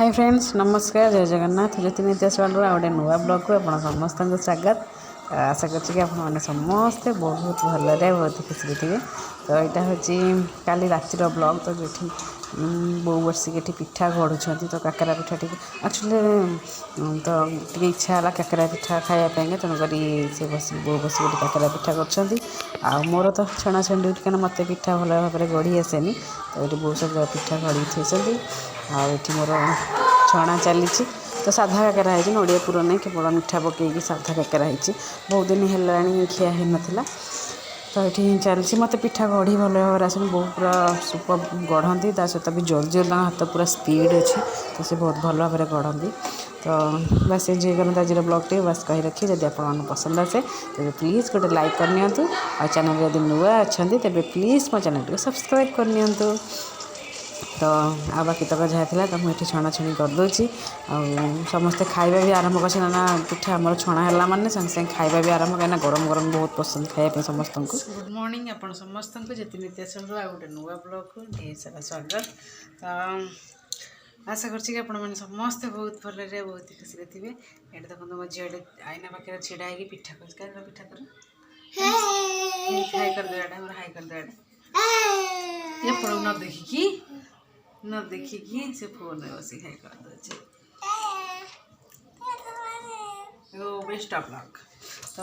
Hi friends नमस्कार जय जगन्नाथ ज्योति नित्यास वालर आ गए नुआ ब्लॉग को आप समस्त स्वागत। आशा कर समस्ते बहुत भलरे बहुत खुशी थे। तो यहाँ हूँ काली रातिर ब्लॉग तो जो बो बसिक पिठा गढ़ुं तो काकरा पिठा टी एक्चुअली तो टे इच्छा है काकरा पिठा खायापी तेणुक से बो बसिक काकरा पिठा कर मोर तो छणा छणी कहीं मत पिठा भल भाव में गढ़ी आसेनी तो ये बहुत सब पिठा गढ़ी थी आठी मोर छणा चली तो साधा काकरा है नड़िया पूर नहीं केवल मीठा पकईकि साधा काकरा है बहुत दिन है खिया हो नाला तो ये चलती मत पिठा गढ़ी भल भाव आस बहुत पूरा सुपर गढ़ती सहित भी जल्दी जल्दी हाथ पूरा स्पीड अच्छी तो से बहुत भल भाव में गढ़ती तो बस ये गलत आज ब्लॉग टे बस कही रखी जब आप पसंद आसे तेज प्लीज़ गोटे लाइक करनी और चैनल यदि नुआ अच्छा तेज प्लीज़ मो चैनल को सब्सक्राइब करनी तो आ बाकी तक जहाँ थी तो मुझे छणा छणी करदे समस्ते खाଇବା भी आरंभ कर ना पिठा आम छणा है माने संगे संगे खाଇବା भी आरंभ कहीं गरम गरम बहुत पसंद खायापी समस्त को। गुड मॉर्निंग आप समस्त को ज्योति नित्यास आ गोटे नुआ ब्लॉग को ढेर सारा स्वागत। तो आशा करछि कि आपने समस्ते बहुत भलरे बहुत खुशी थे। ये देखो मो झील आईना पाखे छिड़ा है पिठा कर पिठा कर हाई कर दे हाई कर दे ये पड़ न देखिकी से फोन में बस हाई कर दे बेस्ट ऑफ लक। तो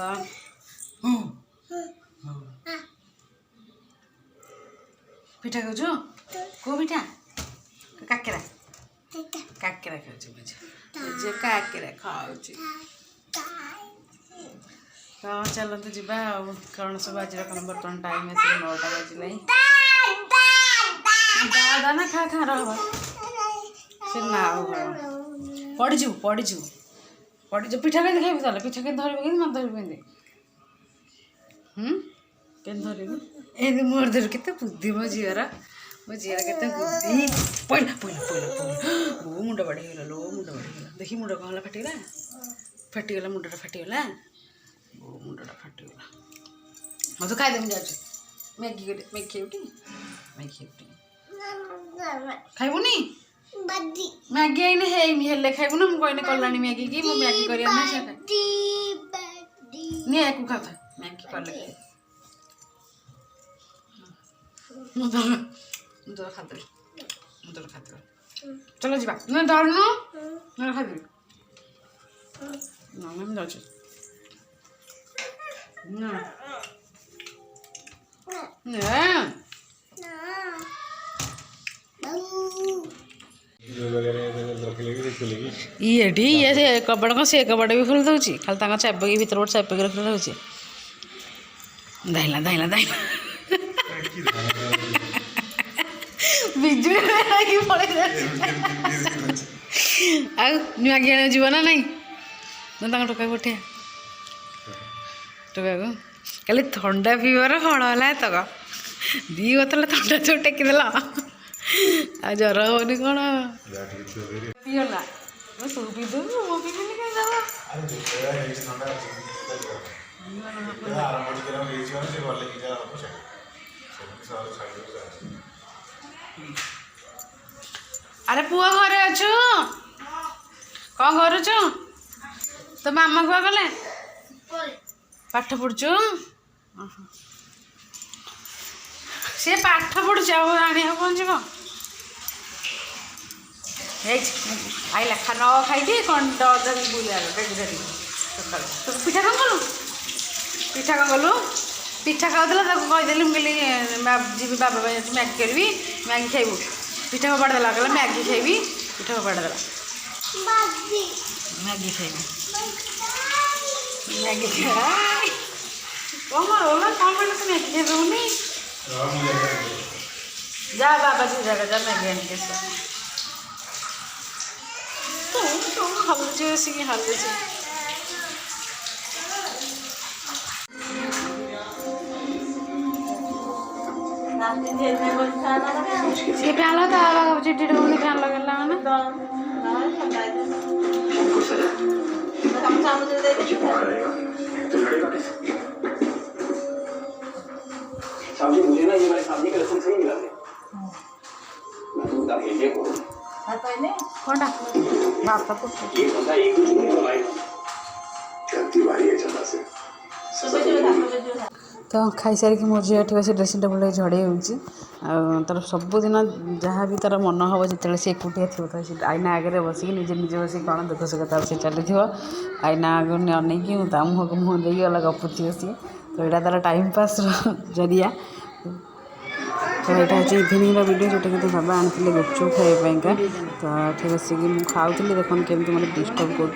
पिठा खाऊ को पिठा काकेरा काकेरा खाऊ काकेरा खाऊ तो चलते जीवा कौन सब आज बर्तमान टाइम आस 9टा बजल दादा ना खा खा रहा से ना पड़ीजु पिठा के खाइबू ताले पिठा के धरबे कि मत धरबे के धरबू ए मोर धर केते बुद्धि मो झीर केते बुद्धि पहिला पहिला पहिला पहिला वो मुंड बढ़ीगला लो मुंड बढ़ीगला देखी मुंड कहला फाटीगला मुंडटा फाटीगला वो मुंडटा फाटीगला मत खाई दे मुझे मैगी गोटे मैगी खाइबुटी मैगी खाइबुटी खाइबुनी मैगी आईने हेल्ले खाइबु ना मुझे कहने कलानी मैगी की मैगी कर खा मैगी कर खाद चलो जी ना डरनु ना खादी ना मैं जाऊँ ये से कपड़ को से कपड़ भी खोल दूँ खाली चापी भर गोटे चापी रखी रही दाइला दाइला दाइला बिजुली मैगी आने जीव ना नाई ना टोका पठिया टोका को खाली थंडा पीबार फल है तक दी बोतल थंडा चो टेकिदेल आ जर होनी कौन पीला तू पीदू मो पीली अरे पुआ घरे अच्छु कौन करुचु तो मामा कुआ गले पाठ पढ़ुचु सी पाठ पढ़ुच आने कौन जीव आईला खान खाई कौन बुला धरी सका तो पिठा कौन कलु पिठा कौन कलु पिठा खाऊला कहीदेली मुझे जी बाबा मैगी करी मैगी खाइबू पिठा फोपाड़ देला कहला मैगी खाइबी पिठा फोपाड़ देला मैगी खाइबी मैगी खाई कौन रोला कौन बोले तो मैगी खाइबूनी जा बाबा जी जगह जा मैगी आनी के हल्लुचे बसिक हल्लुचे से फैन लगा चिट्टी ढूंढनी फैन लगा मुझे ना ये मैंने सब्जी का लेसन सही मिला है मैं तो बता भेजिए को कौनटा बापा को तो खाई सारिक मो झी एठी बस ड्रेसिंग टेबल झड़े तार सबुदिन जहाँ भी तार मन हम जो सी एकुटिया थी तो आईना आगे बसिक निजे निजे बस कौन दुख सुख तार से चली आईना आगे अनेक मुँह मुँह दे गला गपुथी सी तो यहाँ तार टाइम पास जरिया तो यहाँ हूँ इभिनिंग वीडियो जोटा कि बाबा आनी गुपचुप खाइबापा तो ये बस खाऊली देखो केमती मतलब डिस्टर्ब कर